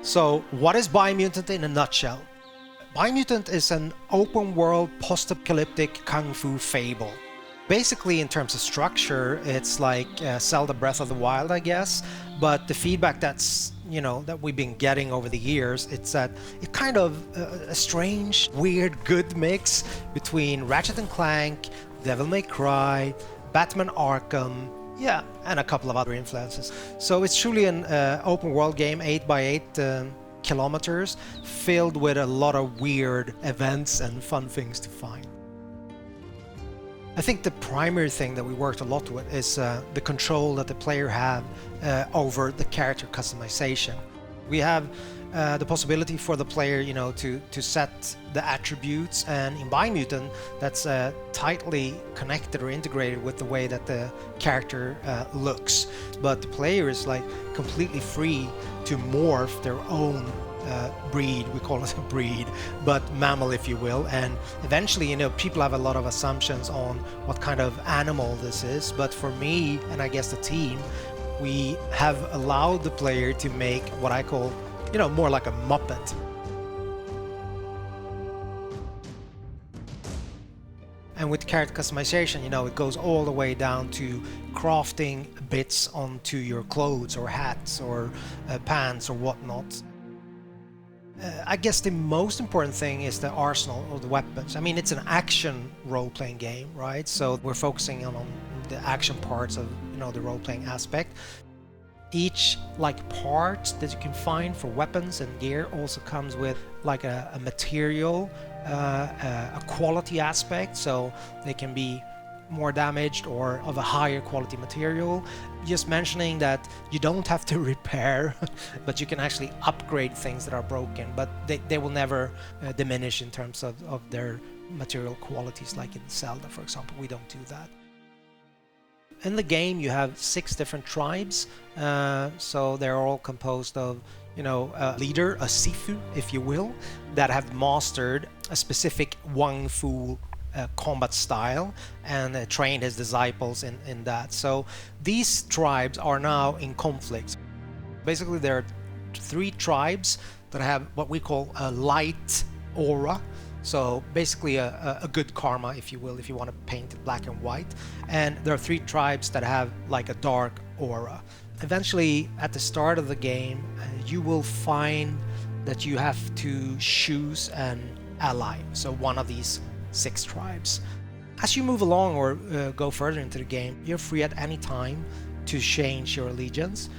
So what is Biomutant in a nutshell? Biomutant is an open world post-apocalyptic kung fu fable. Basically, in terms of structure, it's like Zelda Breath of the Wild, I guess. But the feedback that we've been getting over the years, it's that it kind of a strange, weird, good mix between Ratchet and Clank, Devil May Cry, Batman Arkham, yeah, and a couple of other influences. So it's truly an open world game, 8x8 kilometers, filled with a lot of weird events and fun things to find. I think the primary thing that we worked a lot with is the control that the player have over the character customization. We have the possibility for the player, to set the attributes, and in Biomutant, that's tightly connected or integrated with the way that the character looks. But the player is like completely free to morph their own breed, we call it a breed, but mammal, if you will. And eventually, people have a lot of assumptions on what kind of animal this is. But for me, and I guess the team, we have allowed the player to make what I call, more like a Muppet. And with character customization, it goes all the way down to crafting bits onto your clothes or hats or pants or whatnot. I guess the most important thing is the arsenal of the weapons. I mean, it's an action role-playing game, right? So we're focusing on the action parts of, the role-playing aspect. Each part that you can find for weapons and gear also comes with like a material, a quality aspect, so they can be more damaged or of a higher quality material. Just mentioning that you don't have to repair, but you can actually upgrade things that are broken, but they will never diminish in terms of their material qualities, like in Zelda, for example. We don't do that. In the game, you have 6 different tribes, so they're all composed of, a leader, a Sifu, if you will, that have mastered a specific Wang Fu combat style and trained his disciples in that. So these tribes are now in conflict. Basically, there are 3 tribes that have what we call a light aura. So basically a good karma, if you will, if you want to paint it black and white. And there are 3 tribes that have like a dark aura. Eventually, at the start of the game, you will find that you have to choose an ally, so one of these 6 tribes. As you move along or go further into the game, you're free at any time to change your allegiance.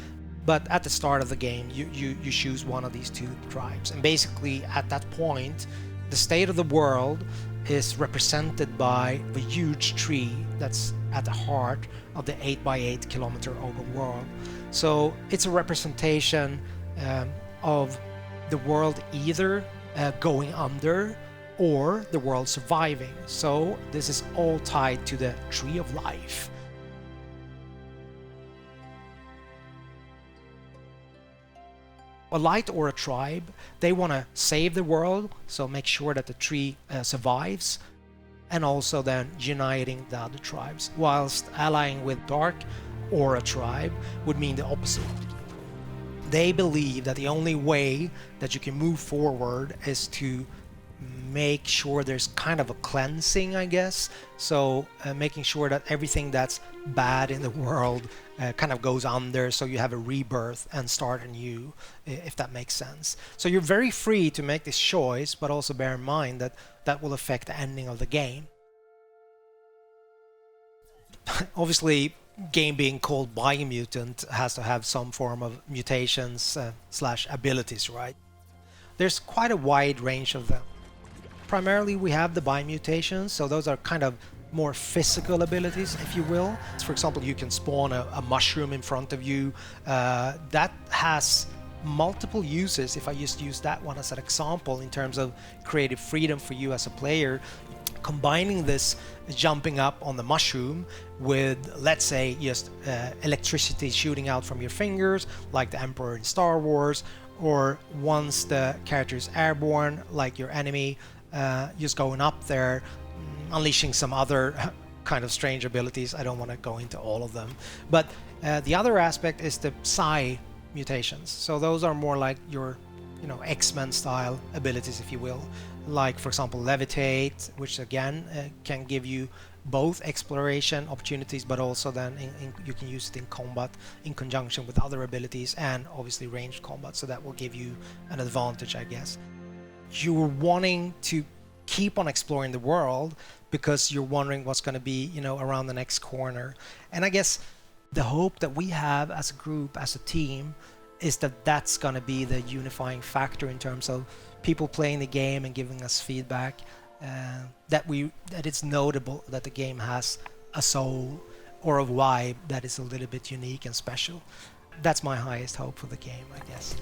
But at the start of the game, you choose one of these 2 tribes. And basically, at that point, the state of the world is represented by a huge tree that's at the heart of the 8x8 kilometer open world. So it's a representation of the world either going under or the world surviving. So this is all tied to the tree of life. A light or a tribe, they want to save the world, so make sure that the tree survives, and also then uniting the other tribes, whilst allying with dark or a tribe would mean the opposite. They believe that the only way that you can move forward is to make sure there's kind of a cleansing, I guess. So making sure that everything that's bad in the world kind of goes under, so you have a rebirth and start anew, if that makes sense. So you're very free to make this choice, but also bear in mind that that will affect the ending of the game. Obviously, game being called Biomutant has to have some form of mutations slash abilities, right? There's quite a wide range of them. Primarily, we have the Biomutations, so those are kind of more physical abilities, if you will. For example, you can spawn a mushroom in front of you. That has multiple uses, if I just use that one as an example, in terms of creative freedom for you as a player. Combining this jumping up on the mushroom with, let's say, just electricity shooting out from your fingers, like the Emperor in Star Wars, or once the character is airborne, like your enemy, just going up there, unleashing some other kind of strange abilities. I don't want to go into all of them. But the other aspect is the psi mutations. So those are more like your X-Men style abilities, if you will, like for example levitate, which again can give you both exploration opportunities, but also then you can use it in combat in conjunction with other abilities, and obviously ranged combat, so that will give you an advantage, I guess. You're wanting to keep on exploring the world because you're wondering what's going to be around the next corner. And I guess the hope that we have as a group, as a team, is that that's going to be the unifying factor in terms of people playing the game and giving us feedback, that it's notable that the game has a soul or a vibe that is a little bit unique and special. That's my highest hope for the game, I guess.